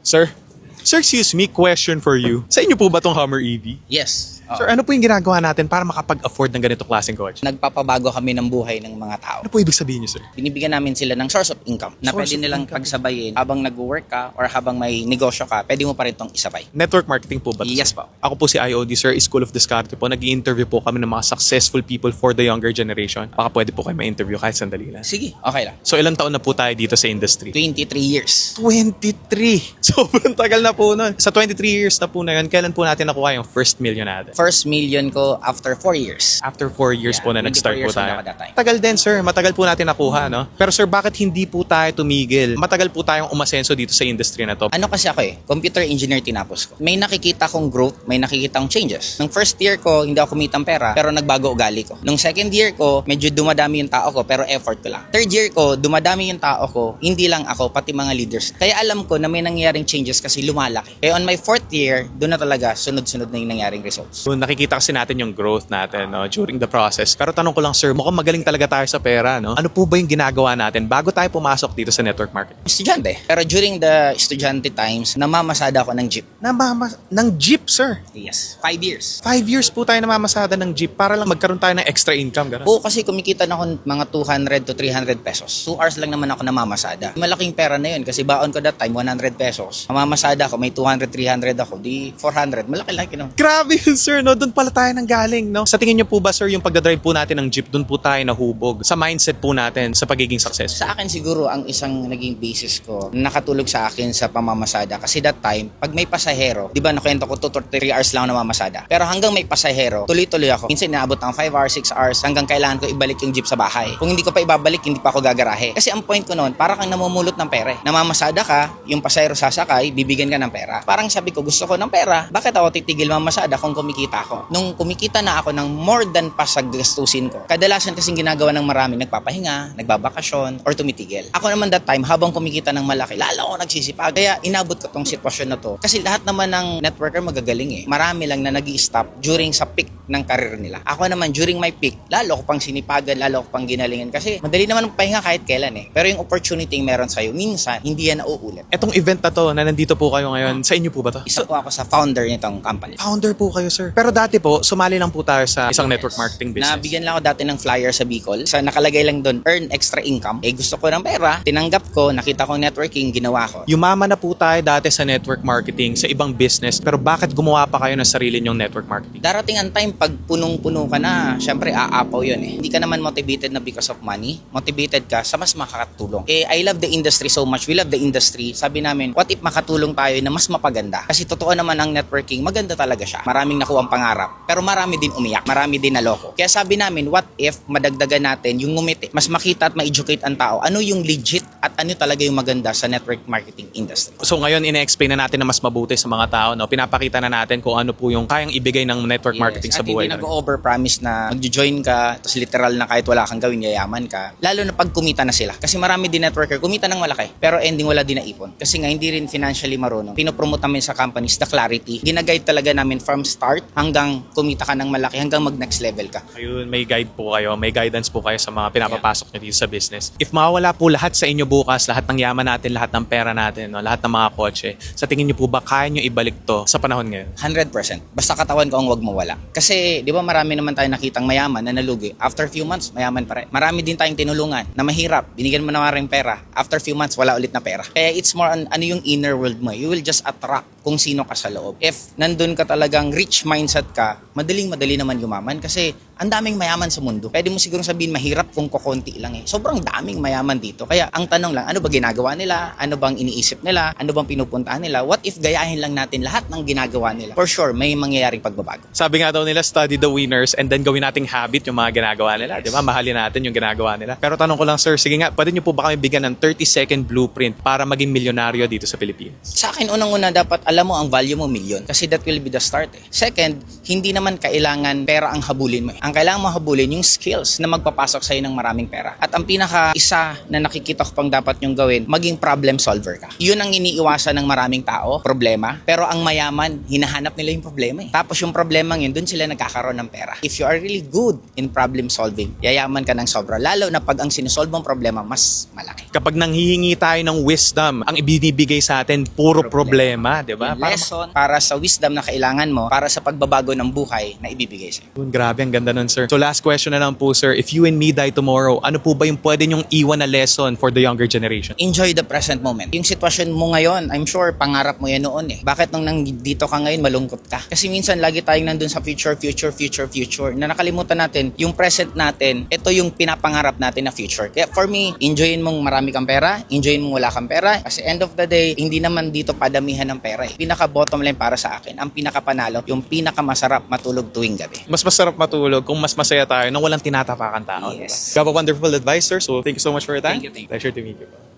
Sir? Sir, excuse me, question for you. Sa inyo po ba tong Hummer EV? Yes. Sir, ano po yung ginagawa natin para makapag-afford ng ganito klaseng kotse? Nagpapabago kami ng buhay ng mga tao. Ano po ibig sabihin niyo, sir? Binibigyan namin sila ng source of income na Source pwede of nilang income. pagsabayin habang nag-work ka or habang may negosyo ka, pwede mo pa rin itong isabay. Network marketing po ba? Yes sir? po. Ako po si IOD, sir, School of Discarte po. Nag-i-interview po kami ng mga successful people for the younger generation. Baka pwede po kayo ma-interview kahit sandali lang. Sige, okay lang. So, ilang taon na po tayo dito sa industry? 23 years. 23! Sobrang tagal na po nun. Sa 23 years na po na yun, kailan po natin nakuha yung first million natin? First million ko after 4 years. After 4 years Yeah, po na 24 nag-start po years old tayo. ako that time. Tagal din, sir. Matagal po natin nakuha, no? Pero sir, bakit hindi po tayo tumigil? Matagal po tayong umasenso dito sa industry na to. Ano kasi ako computer engineer tinapos ko. May nakikita kong growth, may nakikita kong changes. Nung first year ko, hindi ako kumitang pera, pero nagbago ugali ko. Nung second year ko, medyo dumadami yung tao ko, pero effort ko lang. Third year ko, dumadami yung tao ko, hindi lang ako, pati mga leaders. Kaya alam ko na may nangyaring changes kasi lumalaki. Kaya on my fourth year, doon na talaga sunod-sunod na yung nangyaring results. So, nakikita kasi natin yung growth natin, no, during the process. Pero tanong ko lang, sir, mukhang magaling talaga tayo sa pera, no? Ano po ba yung ginagawa natin bago tayo pumasok dito sa network marketing? Estudyante. Pero during the estudyante times, namamasada ako ng jeep. Ng jeep, sir. Yes. 5 years. 5 years po tayo namamasada ng jeep para lang magkaroon tayo ng extra income, gano'n. Oo, kasi kumikita na ako mga 200 to 300 pesos. 2 hours lang naman ako namamasada. Malaking pera na yun kasi baon ko that time 100 pesos. Mamamasada ako, may 200, 300 ako, di 400. Malaki-laki no. Grabe yun, sir, no? Doon pala tayo nang galing, no? Sa tingin niyo po ba, sir, yung pagdadrive po natin ng jeep, doon po tayo nahubog sa mindset po natin sa pagiging successful? Sa akin siguro ang isang naging basis ko nakatulog sa akin sa pamamasada kasi that time pag may pasahero, 'di ba nakwento ko 2 to 3 hours lang ako namamasada. Pero hanggang may pasahero, tuloy-tuloy ako. Minsan inaabot ng 5 hours, 6 hours hanggang kailangan ko ibalik yung jeep sa bahay. Kung hindi ko pa ibabalik, hindi pa ako gagarahe. Kasi ang point ko noon, para kang namumulot ng pera. Namamasada ka, yung pasahero sasakay, bibigyan ka ng pera. Parang sabi ko, gusto ko ng pera. Bakit ako titigil mamasada kung kumikita ako? Nung kumikita na ako ng more than pa sa gastusin ko. Kadalasan kasing ginagawa ng marami, nagpapahinga, nagbabakasyon, or tumitigil. Ako naman that time, habang kumikita ng malaki, lalo ako nagsisipag. Kaya inabot ko tong sitwasyon na to. Kasi lahat naman ng networker magagaling eh. Marami lang na nag-i-stop during sa peak ng karir nila. Ako naman, during my peak, lalo ko pang sinipagan, lalo ko pang ginalingan. Kasi madali naman pahinga kahit kailan eh. Pero yung opportunity yung meron sa'yo, minsan, hindi yan nauulit. Etong event na to, na nandito po kayo ngayon, sa inyo po ba to? Isa po ako sa founder nitong company. Founder po kayo, sir. Pero dati po, sumali lang po tayo sa isang network marketing business. Nabigyan lang ako dati ng flyer sa Bicol. Sa nakalagay lang doon, earn extra income. Eh gusto ko ng pera, tinanggap ko, nakita ko networking, ginawa ko. Yumaman na po tayo dati sa network marketing, sa ibang business, pero bakit gumawa pa kayo ng sarili nyong network marketing? Darating ang time pag punong-puno ka na, syempre aapaw yun eh. Hindi ka naman motivated na because of money. Motivated ka sa mas makakatulong. Eh, I love the industry so much. We love the industry. Sabi namin, what if makatulong tayo na mas mapaganda? Kasi totoo naman ang networking, maganda talaga siya. Maraming nakuha ang pangarap. Pero marami din umiyak. Marami din naloko. Kaya sabi namin, what if madagdagan natin yung ngumiti? Mas makita at ma-educate ang tao. Ano yung legit at ano talaga yung maganda sa network marketing industry. So ngayon, ine-explain na natin na mas mabuti sa mga tao, no? Pinapakita na natin kung ano po yung kayang ibigay ng network marketing sa buhay At hindi natin. nag-overpromise na mag-join ka, tapos literal na kahit wala kang gawin, yayaman ka. Lalo na pag kumita na sila. Kasi marami din networker, kumita ng malaki, pero ending wala din naipon. Kasi nga, hindi rin financially marunong. Pinopromote namin sa companies the clarity. Ginaguide talaga namin from start hanggang kumita ka ng malaki, hanggang mag-next level ka. Ayun, may guide po kayo, may guidance po kayo sa mga pinapapasok nyo dito sa business. If mawala po lahat sa inyo bukas, lahat ng yaman natin, lahat ng pera natin, no? Lahat ng mga kotse, sa tingin nyo po ba kaya nyo ibalik to sa panahon ngayon? 100%. Basta katawan ko ang wag mawala. Kasi, di ba marami naman tayo nakitang mayaman na nalugi. After few months, mayaman pa rin. Marami din tayong tinulungan na mahirap. Binigyan mo na rin pera. After few months, wala ulit na pera. Kaya it's more on ano yung inner world mo. You will just attract kung sino ka sa loob. If nandun ka talagang rich mindset ka, madaling-madali naman yumaman kasi ang daming mayaman sa mundo. Pwede mo sigurong sabihin mahirap kung kukonti lang eh. Sobrang daming mayaman dito. Kaya ang tanong lang, ano ba ginagawa nila? Ano bang iniisip nila? Ano bang pinupuntahan nila? What if gayahin lang natin lahat ng ginagawa nila? For sure, may mangyayaring pagbabago. Sabi nga daw nila, study the winners and then gawin nating habit yung mga ginagawa nila. Di ba? Mahalin natin yung ginagawa nila. Pero tanong ko lang, sir, sige nga, pwede nyo po ba kami bigyan ng 30-second blueprint para maging milyonaryo dito sa Pilipinas? Sa akin, unang-una dapat alam mo ang value mo milyon kasi that will be the start eh. Second, hindi naman kailangan pera ang habulin mo eh. Ang ang kailangan mo habulin yung skills na magpapasok sa'yo ng maraming pera. At ang pinaka-isa na nakikita ko pang dapat nyong gawin, maging problem solver ka. Yun ang iniiwasan ng maraming tao, problema. Pero ang mayaman, hinahanap nila yung problema eh. Tapos yung problema yun, dun sila nagkakaroon ng pera. If you are really good in problem solving, yayaman ka ng sobra. Lalo na pag ang sinusolve mong problema, mas malaki. Kapag nanghihingi tayo ng wisdom, ang ibinibigay sa atin, puro problema, di ba? Yung lesson para sa wisdom na kailangan mo, para sa pagbabago ng buhay na ibibigay sa'yo. Grabe, ang ganda nun, sir. So last question na lang po, sir. If you and me die tomorrow, ano po ba yung pwede nyong iwan na lesson for the younger generation? Enjoy the present moment. Yung sitwasyon mo ngayon, I'm sure pangarap mo yan noon eh. Bakit nung nandito ka ngayon, malungkot ka? Kasi minsan lagi tayong nandun sa future, na nakalimutan natin, yung present natin, ito yung pinapangarap natin na future. Kaya for me, enjoyin mong marami kang pera, enjoyin mong wala kang pera. Kasi end of the day, hindi naman dito padamihan ng pera eh. Pinaka bottom line para sa akin, ang pinakapanalo, yung pinakamasarap matulog tuwing gabi. Mas masarap matulog kung mas masaya tayo nang walang tinatapakan tao. Yes. Diba? You have a wonderful advice, sir. So thank you so much for your time. Thank you. Pleasure to meet you.